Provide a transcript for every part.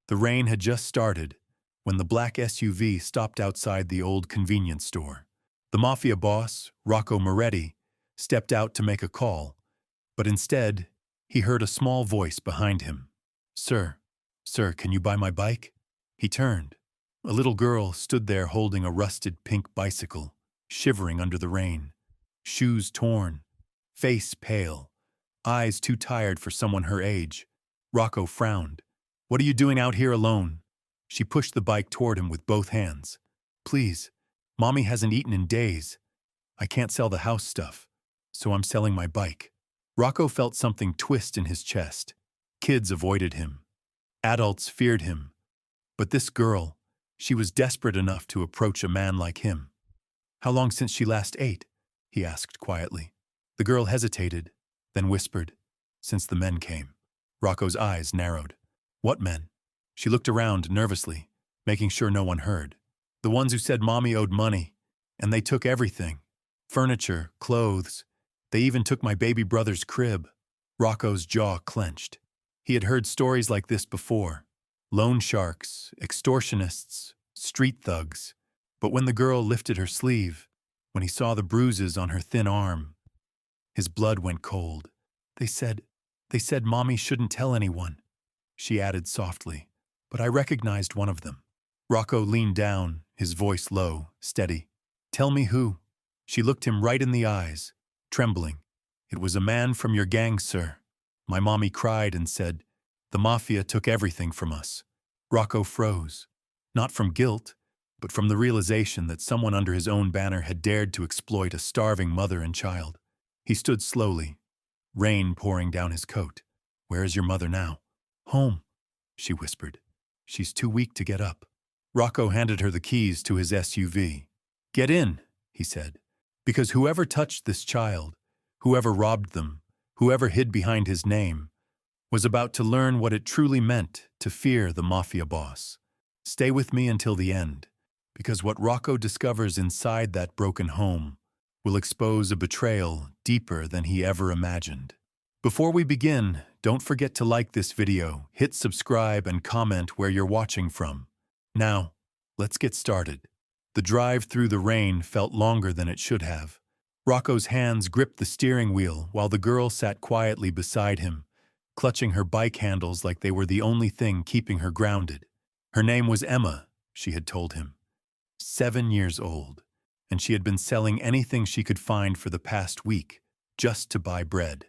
The rain had just started when the black SUV stopped outside the old convenience store. The Mafia boss, Rocco Moretti, stepped out to make a call, but instead, he heard a small voice behind him. Sir, can you buy my bike?" He turned. A little girl stood there holding a rusted pink bicycle, shivering under the rain. Shoes torn, face pale, eyes too tired for someone her age. Rocco frowned. "What are you doing out here alone?" She pushed the bike toward him with both hands. "Please, Mommy hasn't eaten in days. I can't sell the house stuff, so I'm selling my bike." Rocco felt something twist in his chest. Kids avoided him. Adults feared him. But this girl, she was desperate enough to approach a man like him. "How long since she last ate?" he asked quietly. The girl hesitated, then whispered, "Since the men came." Rocco's eyes narrowed. "What men?" She looked around nervously, making sure no one heard. "The ones who said Mommy owed money, and they took everything. Furniture, clothes. They even took my baby brother's crib." Rocco's jaw clenched. He had heard stories like this before. Loan sharks, extortionists, street thugs. But when the girl lifted her sleeve, when he saw the bruises on her thin arm, his blood went cold. They said Mommy shouldn't tell anyone," she added softly, "but I recognized one of them." Rocco leaned down, his voice low, steady. "Tell me who." She looked him right in the eyes, trembling. "It was a man from your gang, sir. My mommy cried and said, 'The Mafia took everything from us.'" Rocco froze, not from guilt, but from the realization that someone under his own banner had dared to exploit a starving mother and child. He stood slowly, rain pouring down his coat. "Where is your mother now?" "Home," she whispered. "She's too weak to get up." Rocco handed her the keys to his SUV. "Get in," he said, "because whoever touched this child, whoever robbed them, whoever hid behind his name, was about to learn what it truly meant to fear the Mafia boss. Stay with me until the end, because what Rocco discovers inside that broken home will expose a betrayal deeper than he ever imagined. Before we begin, don't forget to like this video, hit subscribe, and comment where you're watching from. Now, let's get started. The drive through the rain felt longer than it should have. Rocco's hands gripped the steering wheel while the girl sat quietly beside him, clutching her bike handles like they were the only thing keeping her grounded. Her name was Emma, she had told him. 7 years old, and she had been selling anything she could find for the past week, just to buy bread.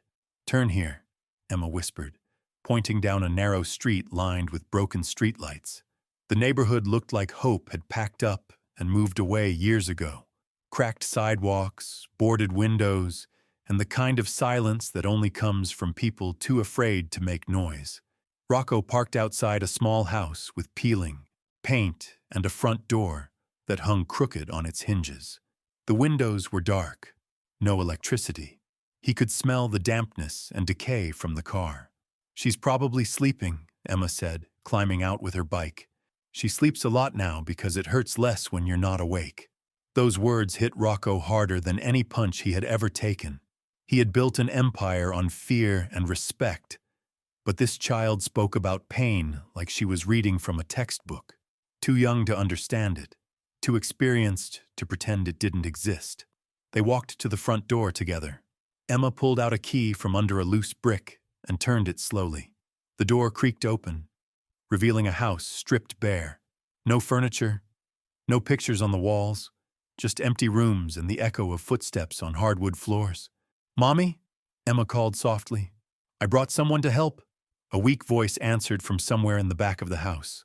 "Turn here," Emma whispered, pointing down a narrow street lined with broken streetlights. The neighborhood looked like hope had packed up and moved away years ago. Cracked sidewalks, boarded windows, and the kind of silence that only comes from people too afraid to make noise. Rocco parked outside a small house with peeling, paint, and a front door that hung crooked on its hinges. The windows were dark, no electricity. He could smell the dampness and decay from the car. "She's probably sleeping," Emma said, climbing out with her bike. "She sleeps a lot now because it hurts less when you're not awake." Those words hit Rocco harder than any punch he had ever taken. He had built an empire on fear and respect, but this child spoke about pain like she was reading from a textbook. Too young to understand it, too experienced to pretend it didn't exist. They walked to the front door together. Emma pulled out a key from under a loose brick and turned it slowly. The door creaked open, revealing a house stripped bare. No furniture, no pictures on the walls, just empty rooms and the echo of footsteps on hardwood floors. "Mommy?" Emma called softly. "I brought someone to help." A weak voice answered from somewhere in the back of the house.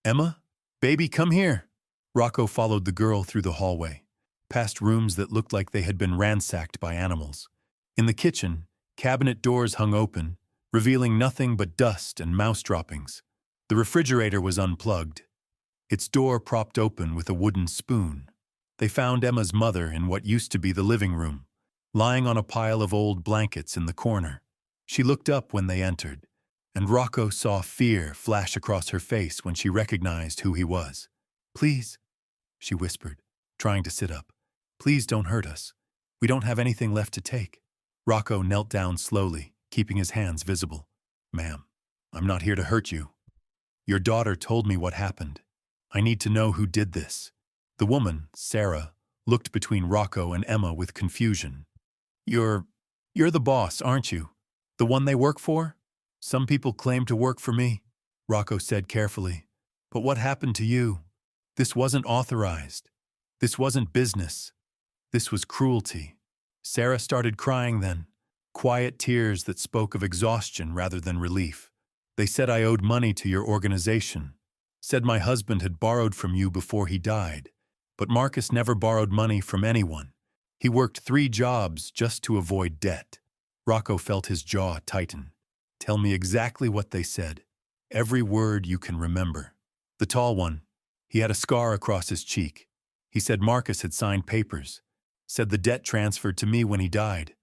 "Emma? Baby, come here." Rocco followed the girl through the hallway, past rooms that looked like they had been ransacked by animals. In the kitchen, cabinet doors hung open, revealing nothing but dust and mouse droppings. The refrigerator was unplugged, its door propped open with a wooden spoon. They found Emma's mother in what used to be the living room, lying on a pile of old blankets in the corner. She looked up when they entered, and Rocco saw fear flash across her face when she recognized who he was. "Please," she whispered, trying to sit up. "Please don't hurt us. We don't have anything left to take." Rocco knelt down slowly, keeping his hands visible. "Ma'am, I'm not here to hurt you." Your daughter told me what happened. I need to know who did this." The woman, Sarah, looked between Rocco and Emma with confusion. You're the boss, aren't you? The one they work for?" "Some people claim to work for me," Rocco said carefully. "But what happened to you? This wasn't authorized. This wasn't business. This was cruelty." Sarah started crying then, quiet tears that spoke of exhaustion rather than relief. "They said I owed money to your organization. Said my husband had borrowed from you before he died. But Marcus never borrowed money from anyone. He worked 3 jobs just to avoid debt." Rocco felt his jaw tighten. "Tell me exactly what they said. Every word you can remember." The tall one, he had a scar across his cheek. He said Marcus had signed papers. Said the debt transferred to me when he died.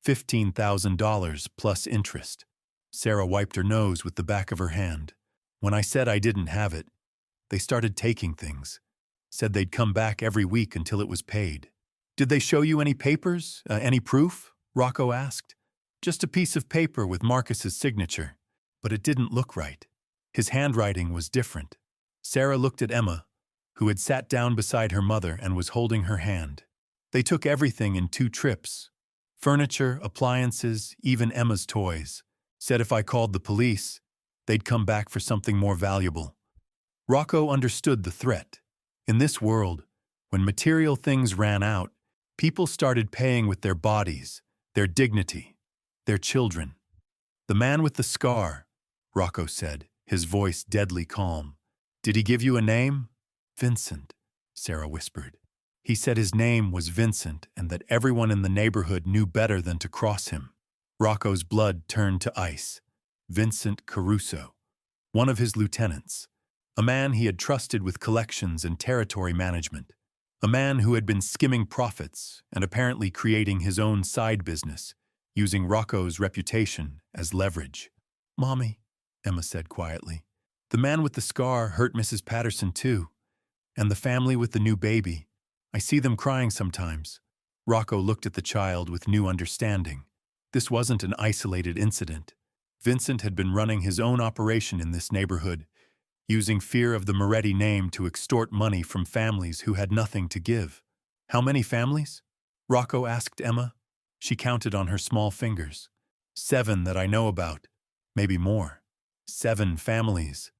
$15,000 plus interest. Sarah wiped her nose with the back of her hand. "When I said I didn't have it, they started taking things. Said they'd come back every week until it was paid." "Did they show you any papers, any proof?" Rocco asked. "Just a piece of paper with Marcus's signature. But it didn't look right. His handwriting was different." Sarah looked at Emma, who had sat down beside her mother and was holding her hand. "They took everything in 2 trips. Furniture, appliances, even Emma's toys. Said if I called the police, they'd come back for something more valuable." Rocco understood the threat. In this world, when material things ran out, people started paying with their bodies, their dignity, their children. "The man with the scar," Rocco said, his voice deadly calm. "Did he give you a name?" "Vincent," Sarah whispered. "He said his name was Vincent and that everyone in the neighborhood knew better than to cross him." Rocco's blood turned to ice. Vincent Caruso, one of his lieutenants. A man he had trusted with collections and territory management. A man who had been skimming profits and apparently creating his own side business, using Rocco's reputation as leverage. "Mommy," Emma said quietly, "the man with the scar hurt Mrs. Patterson too. And the family with the new baby. I see them crying sometimes." Rocco looked at the child with new understanding. This wasn't an isolated incident. Vincent had been running his own operation in this neighborhood, using fear of the Moretti name to extort money from families who had nothing to give. "How many families?" Rocco asked Emma. She counted on her small fingers. 7 that I know about, maybe more. 7 families.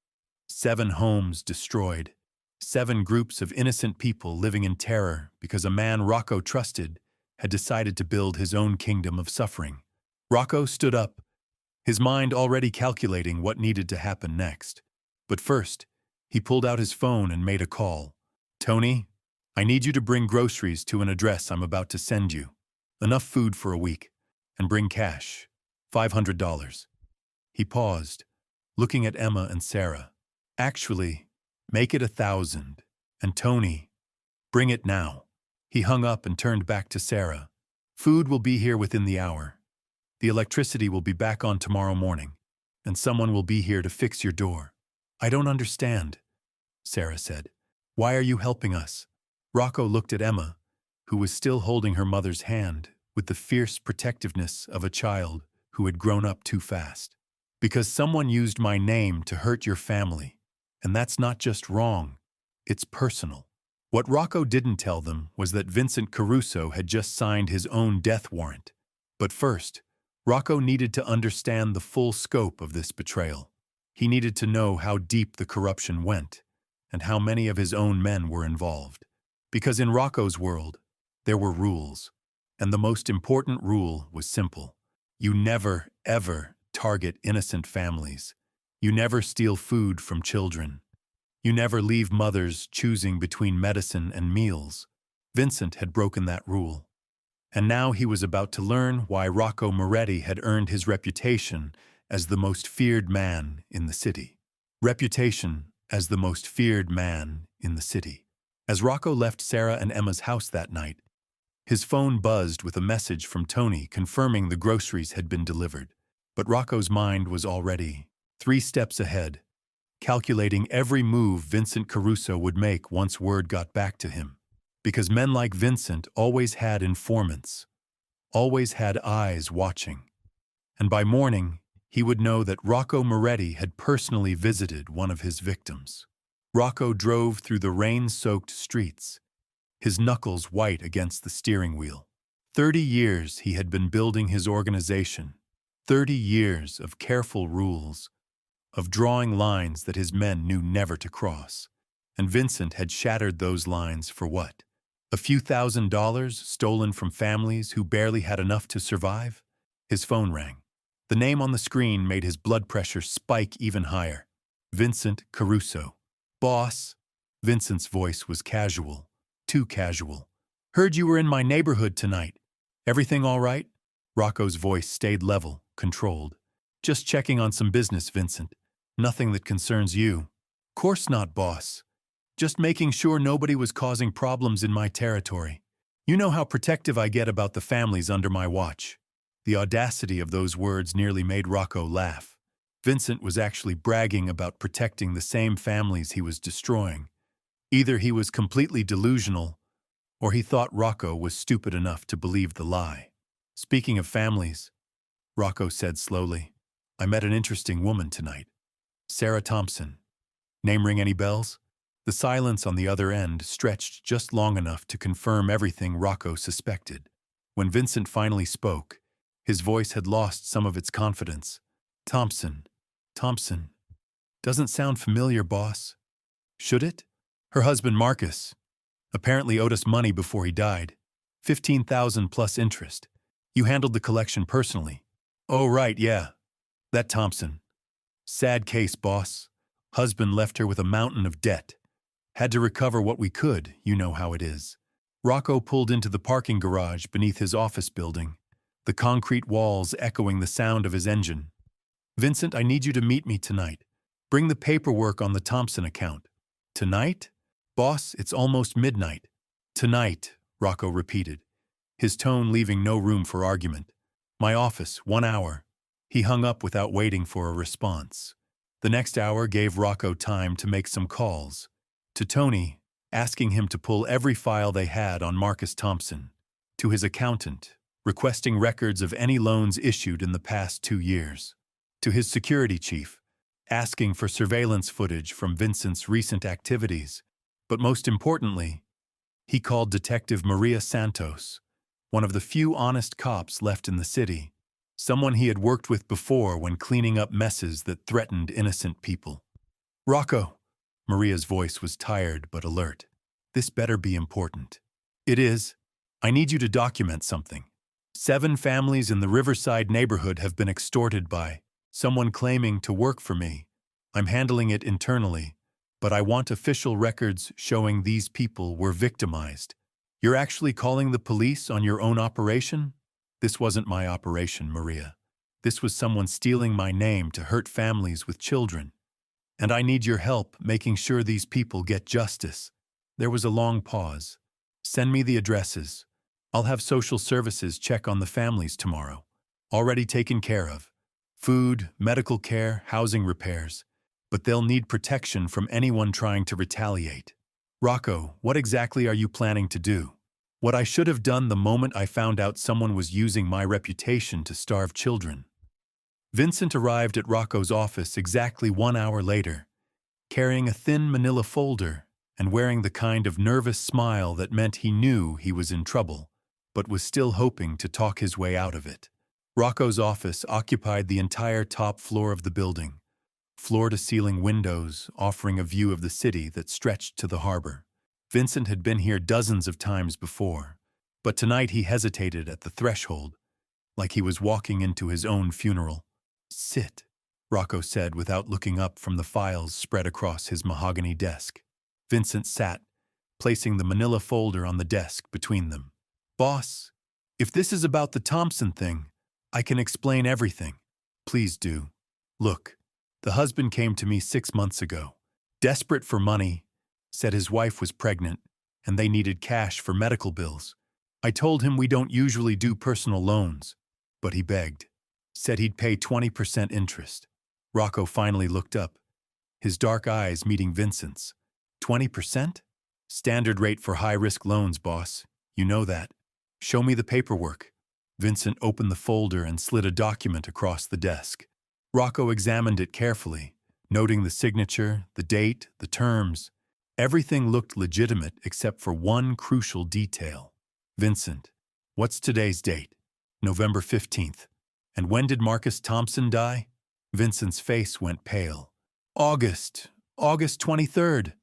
7 homes destroyed. 7 groups of innocent people living in terror because a man Rocco trusted had decided to build his own kingdom of suffering. Rocco stood up, his mind already calculating what needed to happen next. But first, he pulled out his phone and made a call. "Tony, I need you to bring groceries to an address I'm about to send you. Enough food for a week. And bring cash. $500. He paused, looking at Emma and Sarah. "Actually, make it 1,000. And Tony, bring it now." He hung up and turned back to Sarah. "Food will be here within the hour. The electricity will be back on tomorrow morning. And someone will be here to fix your door." "I don't understand," Sarah said. "Why are you helping us?" Rocco looked at Emma, who was still holding her mother's hand with the fierce protectiveness of a child who had grown up too fast. "Because someone used my name to hurt your family. And that's not just wrong, it's personal." What Rocco didn't tell them was that Vincent Caruso had just signed his own death warrant. But first, Rocco needed to understand the full scope of this betrayal. He needed to know how deep the corruption went and how many of his own men were involved. Because in Rocco's world, there were rules. And the most important rule was simple. You never, ever target innocent families. You never steal food from children. You never leave mothers choosing between medicine and meals. Vincent had broken that rule. And now he was about to learn why Rocco Moretti had earned his reputation as the most feared man in the city. Reputation as the most feared man in the city. As Rocco left Sarah and Emma's house that night, his phone buzzed with a message from Tony confirming the groceries had been delivered. But Rocco's mind was already 3 steps ahead, calculating every move Vincent Caruso would make once word got back to him. Because men like Vincent always had informants, always had eyes watching. And by morning, he would know that Rocco Moretti had personally visited one of his victims. Rocco drove through the rain-soaked streets, his knuckles white against the steering wheel. 30 years he had been building his organization, 30 years of careful rules, of drawing lines that his men knew never to cross. And Vincent had shattered those lines for what? A few $1,000s stolen from families who barely had enough to survive? His phone rang. The name on the screen made his blood pressure spike even higher. Vincent Caruso. Boss. Vincent's voice was casual, too casual. Heard you were in my neighborhood tonight. Everything all right? Rocco's voice stayed level, controlled. Just checking on some business, Vincent. Nothing that concerns you. Course not, boss. Just making sure nobody was causing problems in my territory. You know how protective I get about the families under my watch. The audacity of those words nearly made Rocco laugh. Vincent was actually bragging about protecting the same families he was destroying. Either he was completely delusional, or he thought Rocco was stupid enough to believe the lie. Speaking of families, Rocco said slowly, I met an interesting woman tonight. Sarah Thompson. Name ring any bells? The silence on the other end stretched just long enough to confirm everything Rocco suspected. When Vincent finally spoke, his voice had lost some of its confidence. Thompson. Doesn't sound familiar, boss. Should it? Her husband, Marcus, apparently owed us money before he died. $15,000 plus interest. You handled the collection personally. Oh, right, yeah. That Thompson. Sad case, boss. Husband left her with a mountain of debt. Had to recover what we could, you know how it is. Rocco pulled into the parking garage beneath his office building, the concrete walls echoing the sound of his engine. Vincent, I need you to meet me tonight. Bring the paperwork on the Thompson account. Tonight? Boss, it's almost midnight. Tonight, Rocco repeated, his tone leaving no room for argument. My office, 1 hour. He hung up without waiting for a response. The next hour gave Rocco time to make some calls. To Tony, asking him to pull every file they had on Marcus Thompson. To his accountant, requesting records of any loans issued in the past 2 years. To his security chief, asking for surveillance footage from Vincent's recent activities. But most importantly, he called Detective Maria Santos, one of the few honest cops left in the city, someone he had worked with before when cleaning up messes that threatened innocent people. Rocco. Maria's voice was tired but alert. This better be important. It is. I need you to document something. 7 families in the Riverside neighborhood have been extorted by someone claiming to work for me. I'm handling it internally, but I want official records showing these people were victimized. You're actually calling the police on your own operation? This wasn't my operation, Maria. This was someone stealing my name to hurt families with children. And I need your help making sure these people get justice. There was a long pause. Send me the addresses. I'll have social services check on the families tomorrow. Already taken care of. Food, medical care, housing repairs. But they'll need protection from anyone trying to retaliate. Rocco, what exactly are you planning to do? What I should have done the moment I found out someone was using my reputation to starve children. Vincent arrived at Rocco's office exactly 1 hour later, carrying a thin manila folder and wearing the kind of nervous smile that meant he knew he was in trouble, but was still hoping to talk his way out of it. Rocco's office occupied the entire top floor of the building, floor-to-ceiling windows offering a view of the city that stretched to the harbor. Vincent had been here dozens of times before, but tonight he hesitated at the threshold, like he was walking into his own funeral. Sit, Rocco said without looking up from the files spread across his mahogany desk. Vincent sat, placing the manila folder on the desk between them. Boss, if this is about the Thompson thing, I can explain everything. Please do. Look, the husband came to me 6 months ago, desperate for money, said his wife was pregnant, and they needed cash for medical bills. I told him we don't usually do personal loans, but he begged. Said he'd pay 20% interest. Rocco finally looked up, his dark eyes meeting Vincent's. 20%? Standard rate for high-risk loans, boss. You know that. Show me the paperwork. Vincent opened the folder and slid a document across the desk. Rocco examined it carefully, noting the signature, the date, the terms. Everything looked legitimate except for one crucial detail. Vincent, what's today's date? November 15th. And when did Marcus Thompson die? Vincent's face went pale. August 23rd.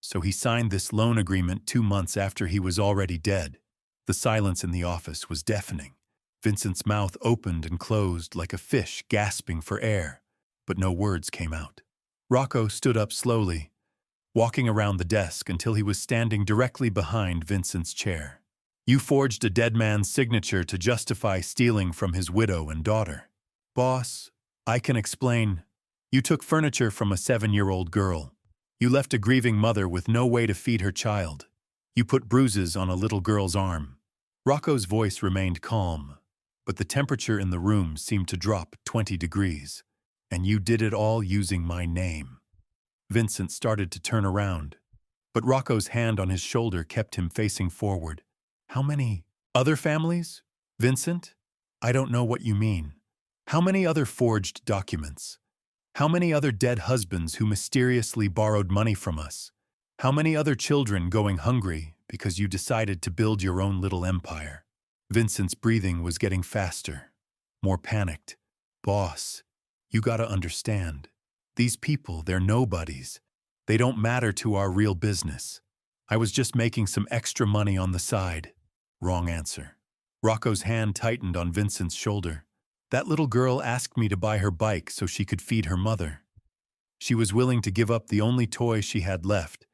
So he signed this loan agreement 2 months after he was already dead. The silence in the office was deafening. Vincent's mouth opened and closed like a fish gasping for air, but no words came out. Rocco stood up slowly, walking around the desk until he was standing directly behind Vincent's chair. You forged a dead man's signature to justify stealing from his widow and daughter. Boss, I can explain. You took furniture from a 7-year-old girl. You left a grieving mother with no way to feed her child. You put bruises on a little girl's arm. Rocco's voice remained calm, but the temperature in the room seemed to drop 20 degrees. And you did it all using my name. Vincent started to turn around, but Rocco's hand on his shoulder kept him facing forward. How many other families? Vincent? I don't know what you mean. How many other forged documents? How many other dead husbands who mysteriously borrowed money from us? How many other children going hungry because you decided to build your own little empire? Vincent's breathing was getting faster, more panicked. Boss, you gotta understand. These people, they're nobodies. They don't matter to our real business. I was just making some extra money on the side. Wrong answer. Rocco's hand tightened on Vincent's shoulder. That little girl asked me to buy her bike so she could feed her mother. She was willing to give up the only toy she had left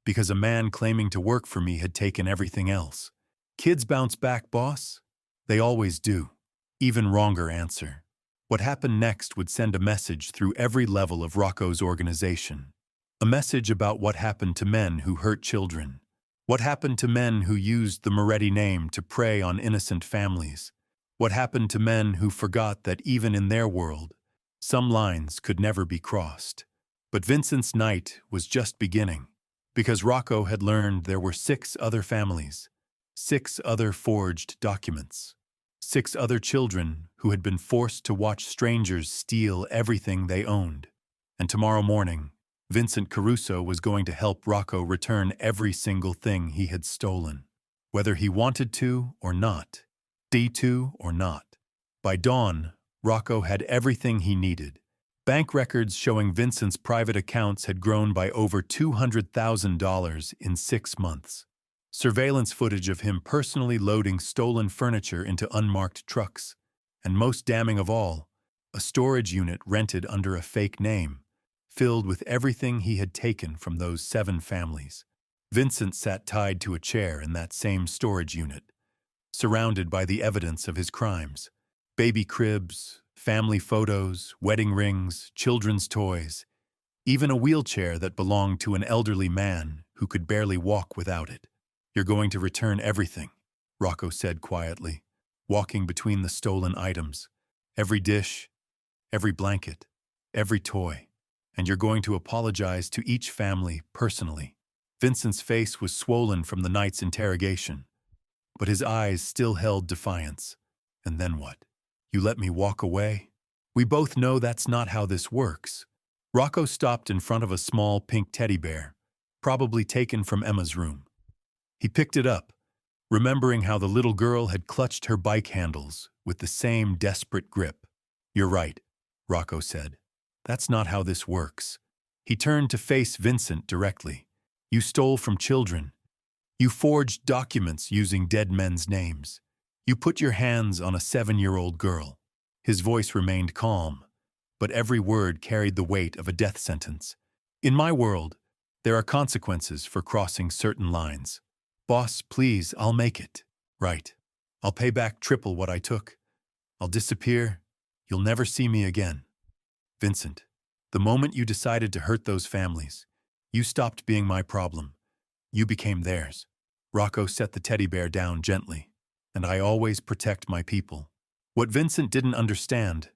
because a man claiming to work for me had taken everything else. Kids bounce back, boss? They always do. Even wronger answer. What happened next would send a message through every level of Rocco's organization. A message about what happened to men who hurt children. What happened to men who used the Moretti name to prey on innocent families? What happened to men who forgot that even in their world, some lines could never be crossed? But Vincent's night was just beginning, because Rocco had learned there were 6 other families, 6 other forged documents, 6 other children who had been forced to watch strangers steal everything they owned. And tomorrow morning, Vincent Caruso was going to help Rocco return every single thing he had stolen, whether he wanted to or not, D2 or not. By dawn, Rocco had everything he needed. Bank records showing Vincent's private accounts had grown by over $200,000 in 6 months. Surveillance footage of him personally loading stolen furniture into unmarked trucks. And most damning of all, a storage unit rented under a fake name, filled with everything he had taken from those 7 families. Vincent sat tied to a chair in that same storage unit, surrounded by the evidence of his crimes. Baby cribs, family photos, wedding rings, children's toys, even a wheelchair that belonged to an elderly man who could barely walk without it. You're going to return everything, Rocco said quietly, walking between the stolen items. Every dish, every blanket, every toy. And you're going to apologize to each family personally. Vincent's face was swollen from the night's interrogation, but his eyes still held defiance. And then what? You let me walk away? We both know that's not how this works. Rocco stopped in front of a small pink teddy bear, probably taken from Emma's room. He picked it up, remembering how the little girl had clutched her bike handles with the same desperate grip. You're right, Rocco said. That's not how this works. He turned to face Vincent directly. You stole from children. You forged documents using dead men's names. You put your hands on a 7-year-old girl. His voice remained calm, but every word carried the weight of a death sentence. In my world, there are consequences for crossing certain lines. Boss, please, I'll make it. Right. I'll pay back triple what I took. I'll disappear. You'll never see me again. Vincent, the moment you decided to hurt those families, you stopped being my problem. You became theirs. Rocco set the teddy bear down gently. And I always protect my people. What Vincent didn't understand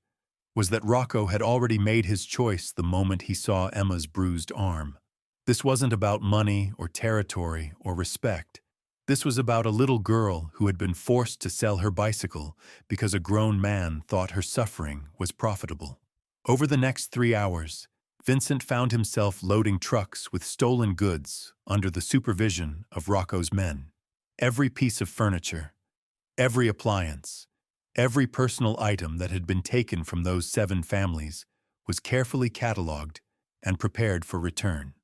was that Rocco had already made his choice the moment he saw Emma's bruised arm. This wasn't about money or territory or respect. This was about a little girl who had been forced to sell her bicycle because a grown man thought her suffering was profitable. Over the next 3 hours, Vincent found himself loading trucks with stolen goods under the supervision of Rocco's men. Every piece of furniture, every appliance, every personal item that had been taken from those 7 families was carefully catalogued and prepared for return.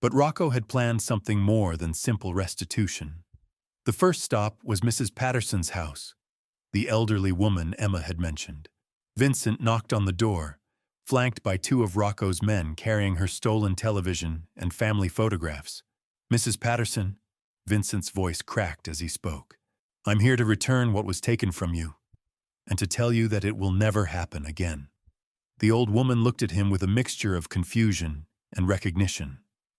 But Rocco had planned something more than simple restitution. The first stop was Mrs. Patterson's house, the elderly woman Emma had mentioned. Vincent knocked on the door, flanked by 2 of Rocco's men carrying her stolen television and family photographs. "Mrs. Patterson," Vincent's voice cracked as he spoke, "I'm here to return what was taken from you, and to tell you that it will never happen again." The old woman looked at him with a mixture of confusion and recognition.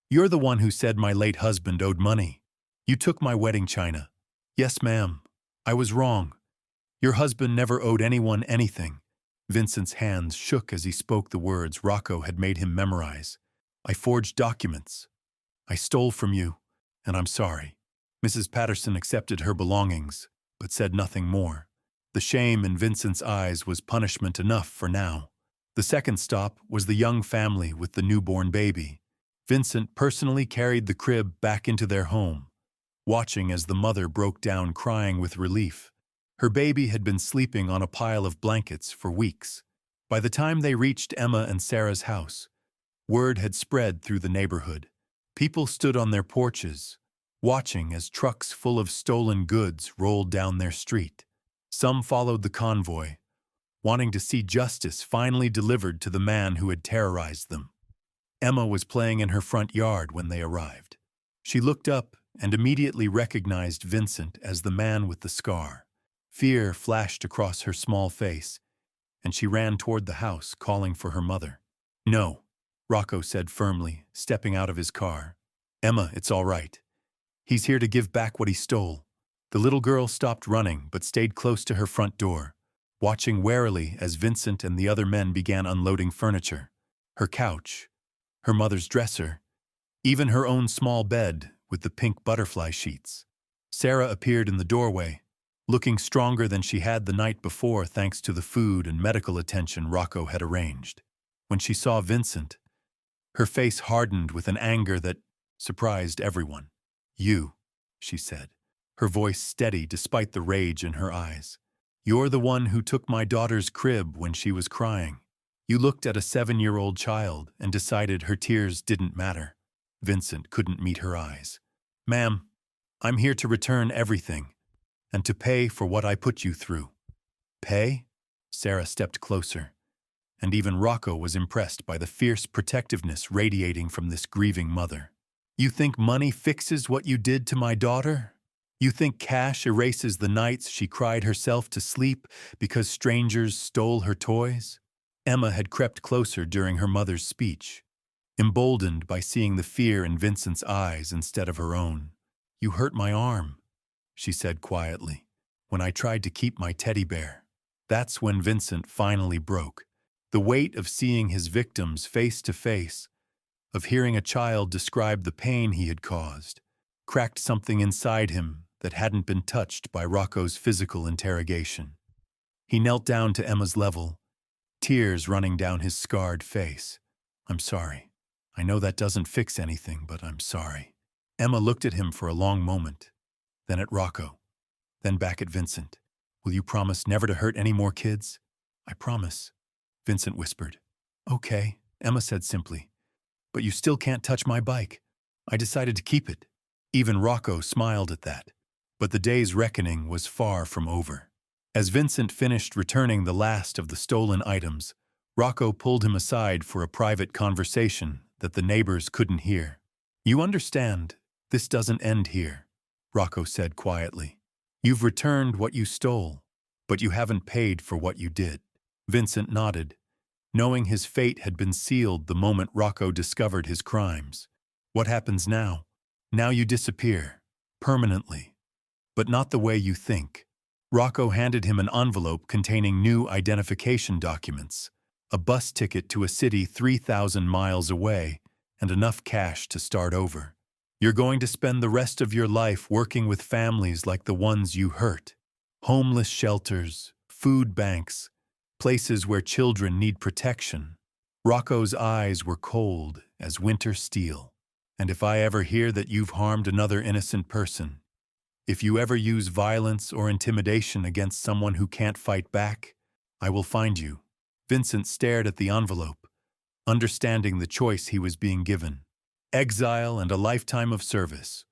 "You're the one who said my late husband owed money. You took my wedding china." "Yes, ma'am. I was wrong. Your husband never owed anyone anything." Vincent's hands shook as he spoke the words Rocco had made him memorize. "I forged documents. I stole from you, and I'm sorry." Mrs. Patterson accepted her belongings, but said nothing more. The shame in Vincent's eyes was punishment enough for now. The second stop was the young family with the newborn baby. Vincent personally carried the crib back into their home, watching as the mother broke down crying with relief. Her baby had been sleeping on a pile of blankets for weeks. By the time they reached Emma and Sarah's house, word had spread through the neighborhood. People stood on their porches, watching as trucks full of stolen goods rolled down their street. Some followed the convoy, wanting to see justice finally delivered to the man who had terrorized them. Emma was playing in her front yard when they arrived. She looked up and immediately recognized Vincent as the man with the scar. Fear flashed across her small face, and she ran toward the house, calling for her mother. "No," Rocco said firmly, stepping out of his car. "Emma, it's all right. He's here to give back what he stole." The little girl stopped running but stayed close to her front door, watching warily as Vincent and the other men began unloading furniture. Her couch, her mother's dresser, even her own small bed with the pink butterfly sheets. Sarah appeared in the doorway, looking stronger than she had the night before thanks to the food and medical attention Rocco had arranged. When she saw Vincent, her face hardened with an anger that surprised everyone. "You," she said, her voice steady despite the rage in her eyes. "You're the one who took my daughter's crib when she was crying. You looked at a 7-year-old child and decided her tears didn't matter." Vincent couldn't meet her eyes. "Ma'am, I'm here to return everything, and to pay for what I put you through." "Pay?" Sarah stepped closer, and even Rocco was impressed by the fierce protectiveness radiating from this grieving mother. "You think money fixes what you did to my daughter? You think cash erases the nights she cried herself to sleep because strangers stole her toys?" Emma had crept closer during her mother's speech, emboldened by seeing the fear in Vincent's eyes instead of her own. "You hurt my arm," she said quietly, "when I tried to keep my teddy bear." That's when Vincent finally broke. The weight of seeing his victims face to face, of hearing a child describe the pain he had caused, cracked something inside him that hadn't been touched by Rocco's physical interrogation. He knelt down to Emma's level, tears running down his scarred face. "I'm sorry. I know that doesn't fix anything, but I'm sorry." Emma looked at him for a long moment, then at Rocco, then back at Vincent. "Will you promise never to hurt any more kids?" "I promise," Vincent whispered. "Okay," Emma said simply. "But you still can't touch my bike. I decided to keep it." Even Rocco smiled at that. But the day's reckoning was far from over. As Vincent finished returning the last of the stolen items, Rocco pulled him aside for a private conversation that the neighbors couldn't hear. "You understand, this doesn't end here," Rocco said quietly. "You've returned what you stole, but you haven't paid for what you did." Vincent nodded, knowing his fate had been sealed the moment Rocco discovered his crimes. "What happens now? Now you disappear, permanently. But not the way you think." Rocco handed him an envelope containing new identification documents, a bus ticket to a city 3,000 miles away, and enough cash to start over. "You're going to spend the rest of your life working with families like the ones you hurt. Homeless shelters, food banks, places where children need protection. Rocco's eyes were cold as winter steel. And if I ever hear that you've harmed another innocent person, if you ever use violence or intimidation against someone who can't fight back, I will find you. Vincent stared at the envelope, understanding the choice he was being given: exile and a lifetime of service,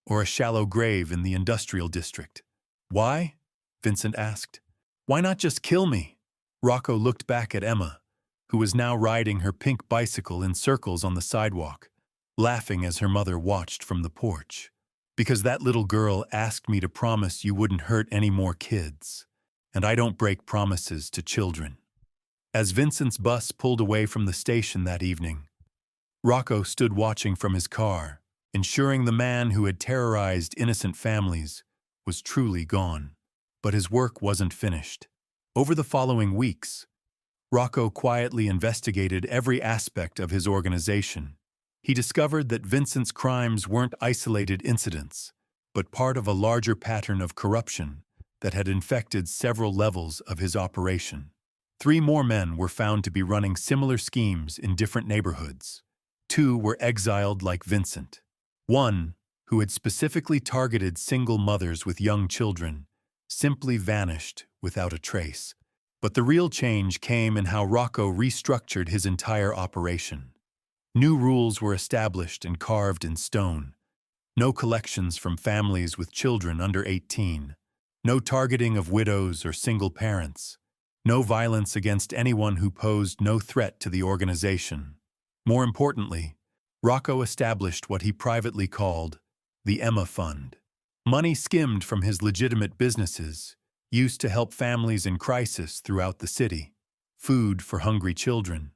or a shallow grave in the industrial district. Why? Vincent asked. Why not just kill me? Rocco looked back at Emma, who was now riding her pink bicycle in circles on the sidewalk, laughing as her mother watched from the porch. Because that little girl asked me to promise you wouldn't hurt any more kids, and I don't break promises to children. As Vincent's bus pulled away from the station that evening, Rocco stood watching from his car, ensuring the man who had terrorized innocent families was truly gone. But his work wasn't finished. Over the following weeks, Rocco quietly investigated every aspect of his organization. He discovered that Vincent's crimes weren't isolated incidents, but part of a larger pattern of corruption that had infected several levels of his operation. 3 more men were found to be running similar schemes in different neighborhoods. 2 were exiled like Vincent. 1, who had specifically targeted single mothers with young children, simply vanished without a trace. But the real change came in how Rocco restructured his entire operation. New rules were established and carved in stone. No collections from families with children under 18. No targeting of widows or single parents. No violence against anyone who posed no threat to the organization. More importantly, Rocco established what he privately called the Emma Fund. Money skimmed from his legitimate businesses, used to help families in crisis throughout the city. Food for hungry children.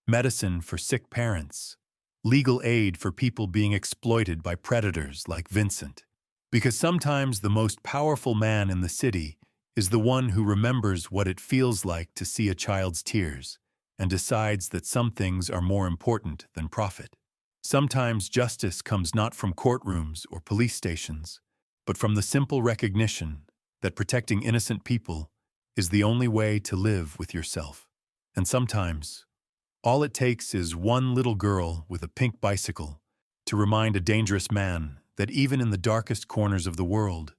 Medicine for sick parents, legal aid for people being exploited by predators like Vincent. Because sometimes the most powerful man in the city is the one who remembers what it feels like to see a child's tears and decides that some things are more important than profit. Sometimes justice comes not from courtrooms or police stations, but from the simple recognition that protecting innocent people is the only way to live with yourself. And sometimes, all it takes is one little girl with a pink bicycle to remind a dangerous man that even in the darkest corners of the world,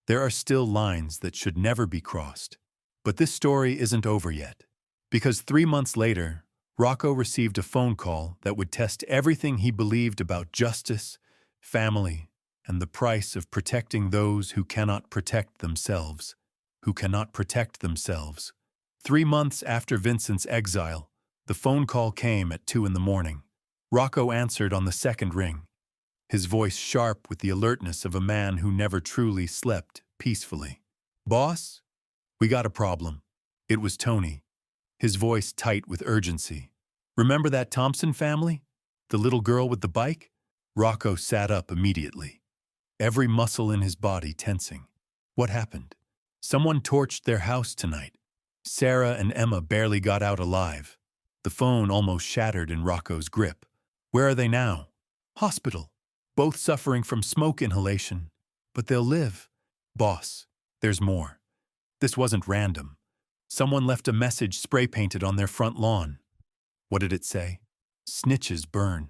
there are still lines that should never be crossed. But this story isn't over yet, because 3 months later, Rocco received a phone call that would test everything he believed about justice, family, and the price of protecting those who cannot protect themselves. 3 months after Vincent's exile, the phone call came at 2 in the morning. Rocco answered on the second ring, his voice sharp with the alertness of a man who never truly slept peacefully. "Boss, we got a problem." It was Tony, his voice tight with urgency. "Remember that Thompson family? The little girl with the bike?" Rocco sat up immediately, every muscle in his body tensing. "What happened?" "Someone torched their house tonight. Sarah and Emma barely got out alive." The phone almost shattered in Rocco's grip. "Where are they now?" "Hospital. Both suffering from smoke inhalation. But they'll live." "Boss, there's more. This wasn't random. Someone left a message spray-painted on their front lawn." "What did it say?" "Snitches burn."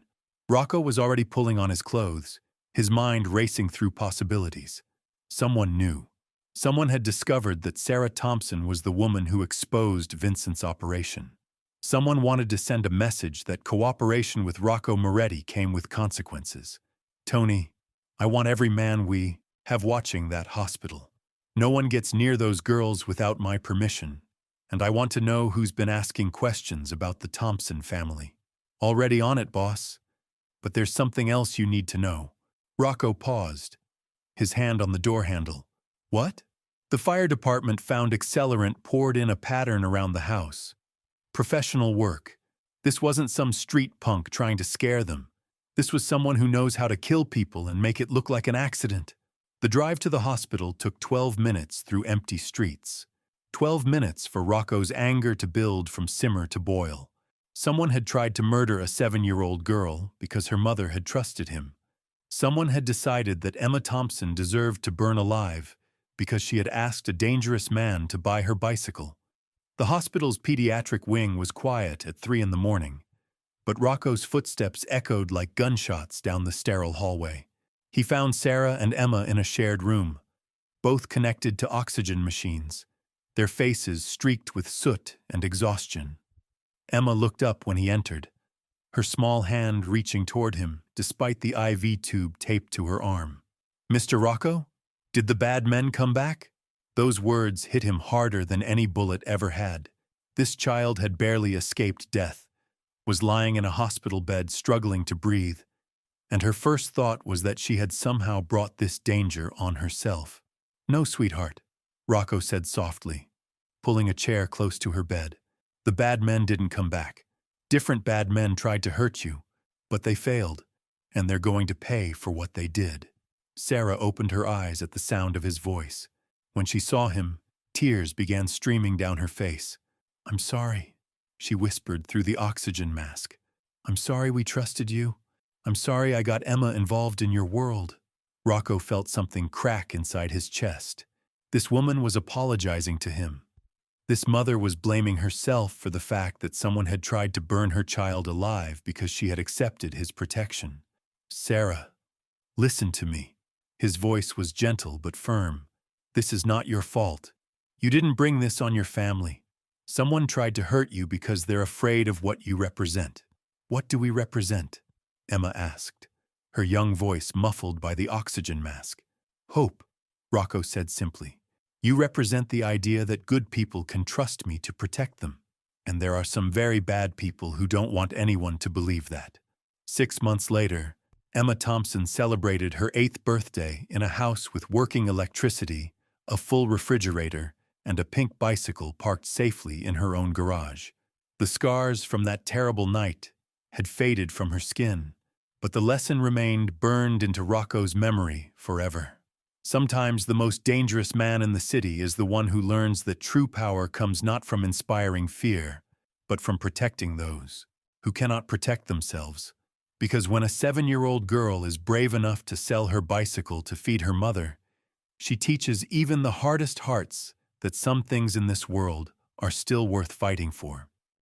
Rocco was already pulling on his clothes, his mind racing through possibilities. Someone knew. Someone had discovered that Sarah Thompson was the woman who exposed Vincent's operation. Someone wanted to send a message that cooperation with Rocco Moretti came with consequences. "Tony, I want every man we have watching that hospital. No one gets near those girls without my permission, and I want to know who's been asking questions about the Thompson family." "Already on it, boss. But there's something else you need to know." Rocco paused, his hand on the door handle. "What?" "The fire department found accelerant poured in a pattern around the house. Professional work. This wasn't some street punk trying to scare them. This was someone who knows how to kill people and make it look like an accident." The drive to the hospital took 12 minutes through empty streets. 12 minutes for Rocco's anger to build from simmer to boil. Someone had tried to murder a 7-year-old girl because her mother had trusted him. Someone had decided that Emma Thompson deserved to burn alive because she had asked a dangerous man to buy her bicycle. The hospital's pediatric wing was quiet at 3 in the morning, but Rocco's footsteps echoed like gunshots down the sterile hallway. He found Sarah and Emma in a shared room, both connected to oxygen machines, their faces streaked with soot and exhaustion. Emma looked up when he entered, her small hand reaching toward him despite the IV tube taped to her arm. "Mr. Rocco? Did the bad men come back?" Those words hit him harder than any bullet ever had. This child had barely escaped death, was lying in a hospital bed struggling to breathe, and her first thought was that she had somehow brought this danger on herself. "No, sweetheart," Rocco said softly, pulling a chair close to her bed. "The bad men didn't come back. Different bad men tried to hurt you, but they failed, and they're going to pay for what they did." Sarah opened her eyes at the sound of his voice. When she saw him, tears began streaming down her face. "I'm sorry," she whispered through the oxygen mask. "I'm sorry we trusted you. I'm sorry I got Emma involved in your world." Rocco felt something crack inside his chest. This woman was apologizing to him. This mother was blaming herself for the fact that someone had tried to burn her child alive because she had accepted his protection. "Sarah, listen to me." His voice was gentle but firm. "This is not your fault. You didn't bring this on your family. Someone tried to hurt you because they're afraid of what you represent." "What do we represent?" Emma asked, her young voice muffled by the oxygen mask. "Hope," Rocco said simply. "You represent the idea that good people can trust me to protect them. And there are some very bad people who don't want anyone to believe that." 6 months later, Emma Thompson celebrated her 8th birthday in a house with working electricity, a full refrigerator, and a pink bicycle parked safely in her own garage. The scars from that terrible night had faded from her skin, but the lesson remained burned into Rocco's memory forever. Sometimes the most dangerous man in the city is the one who learns that true power comes not from inspiring fear, but from protecting those who cannot protect themselves. Because when a 7-year-old girl is brave enough to sell her bicycle to feed her mother, she teaches even the hardest hearts that some things in this world are still worth fighting for.